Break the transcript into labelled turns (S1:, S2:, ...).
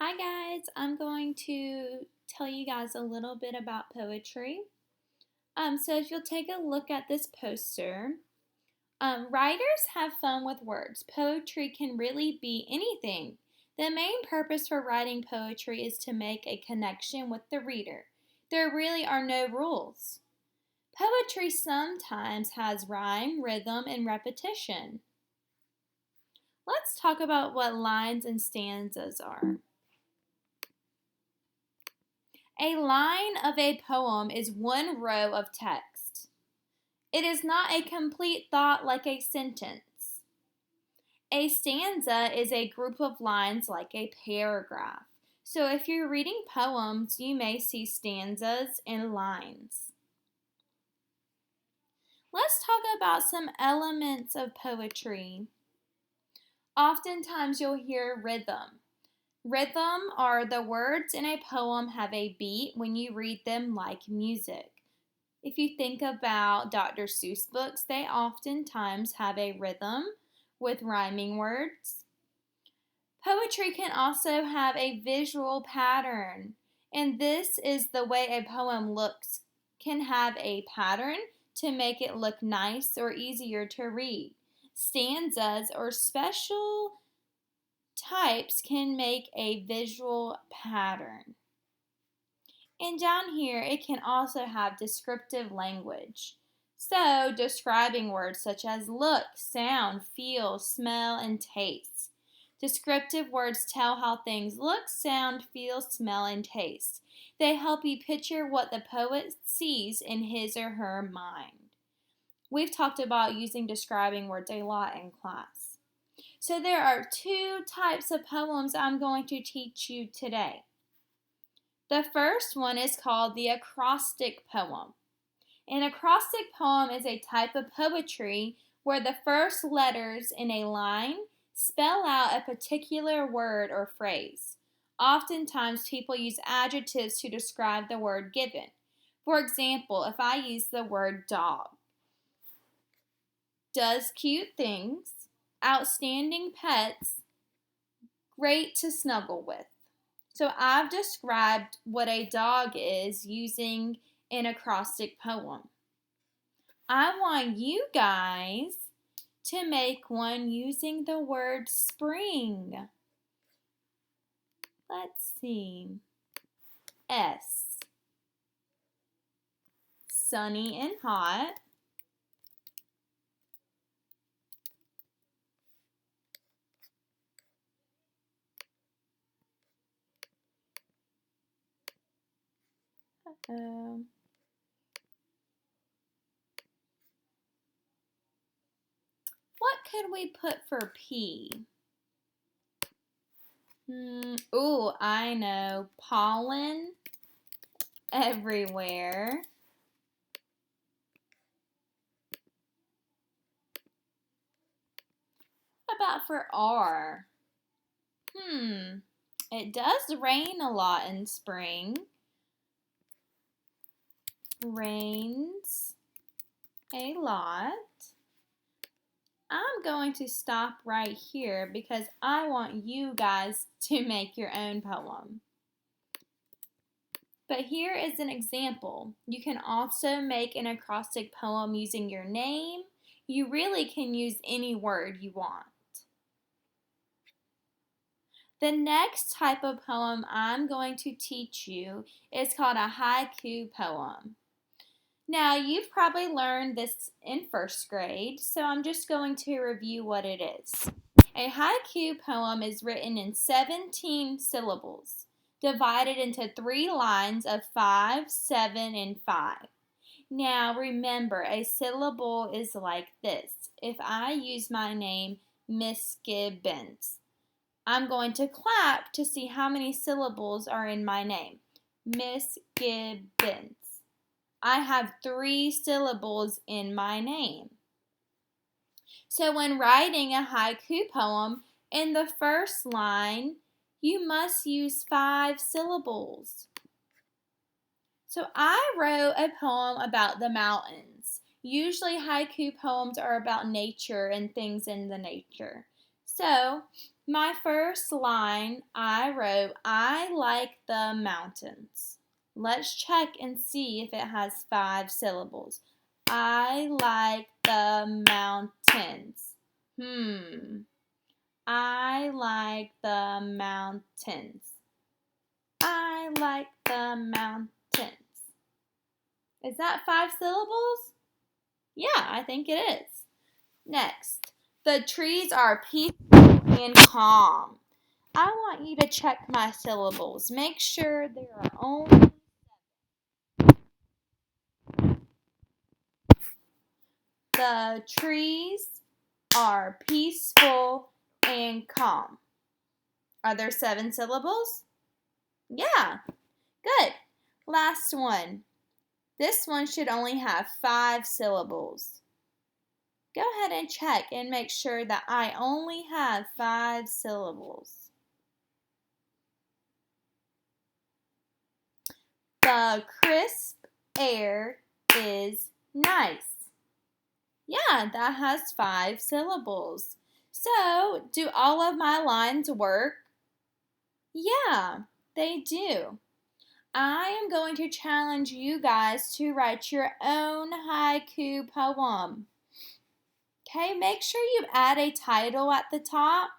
S1: Hi guys, I'm going to tell you guys a little bit about poetry. So if you'll take a look at this poster, writers have fun with words. Poetry can really be anything. The main purpose for writing poetry is to make a connection with the reader. There really are no rules. Poetry sometimes has rhyme, rhythm, and repetition. Let's talk about what lines and stanzas are. A line of a poem is one row of text. It is not a complete thought like a sentence. A stanza is a group of lines like a paragraph. So if you're reading poems, you may see stanzas and lines. Let's talk about some elements of poetry. Oftentimes you'll hear rhythm. Rhythm are the words in a poem have a beat when you read them like music. If you think about Dr. Seuss books, they oftentimes have a rhythm with rhyming words. Poetry can also have a visual pattern, and this is the way a poem looks, can have a pattern to make it look nice or easier to read. Stanzas or special types can make a visual pattern. And down here, it can also have descriptive language. So, describing words such as look, sound, feel, smell, and taste. Descriptive words tell how things look, sound, feel, smell, and taste. They help you picture what the poet sees in his or her mind. We've talked about using describing words a lot in class. So, there are two types of poems I'm going to teach you today. The first one is called the acrostic poem. An acrostic poem is a type of poetry where the first letters in a line spell out a particular word or phrase. Oftentimes, people use adjectives to describe the word given. For example, if I use the word dog, does cute things, outstanding pets, great to snuggle with. So I've described what a dog is using an acrostic poem. I want you guys to make one using the word spring. Let's see. S. Sunny and hot. Uh-oh. What could we put for P? Ooh, I know. Pollen everywhere. What about for R? It does rain a lot in spring. Rains a lot. I'm going to stop right here because I want you guys to make your own poem. But here is an example. You can also make an acrostic poem using your name. You really can use any word you want. The next type of poem I'm going to teach you is called a haiku poem. Now, you've probably learned this in first grade, so I'm just going to review what it is. A haiku poem is written in 17 syllables, divided into 3 lines of 5, 7, and 5. Now, remember, a syllable is like this. If I use my name, Miss Gibbons, I'm going to clap to see how many syllables are in my name. Miss Gibbons. I have 3 syllables in my name. So when writing a haiku poem, in the first line, you must use 5 syllables. So I wrote a poem about the mountains. Usually haiku poems are about nature and things in the nature. So My first line, I wrote, I like the mountains. Let's check and see if it has 5 syllables. I like the mountains. I like the mountains. I like the mountains. Is that 5 syllables? Yeah, I think it is. Next, the trees are peaceful and calm. I want you to check my syllables. Make sure there are only the trees are peaceful and calm. Are there 7 syllables? Yeah, good. Last one. This one should only have 5 syllables. Go ahead and check and make sure that I only have 5 syllables. The crisp air is nice. Yeah, that has 5 syllables. So, do all of my lines work? Yeah, they do. I am going to challenge you guys to write your own haiku poem. Okay, make sure you add a title at the top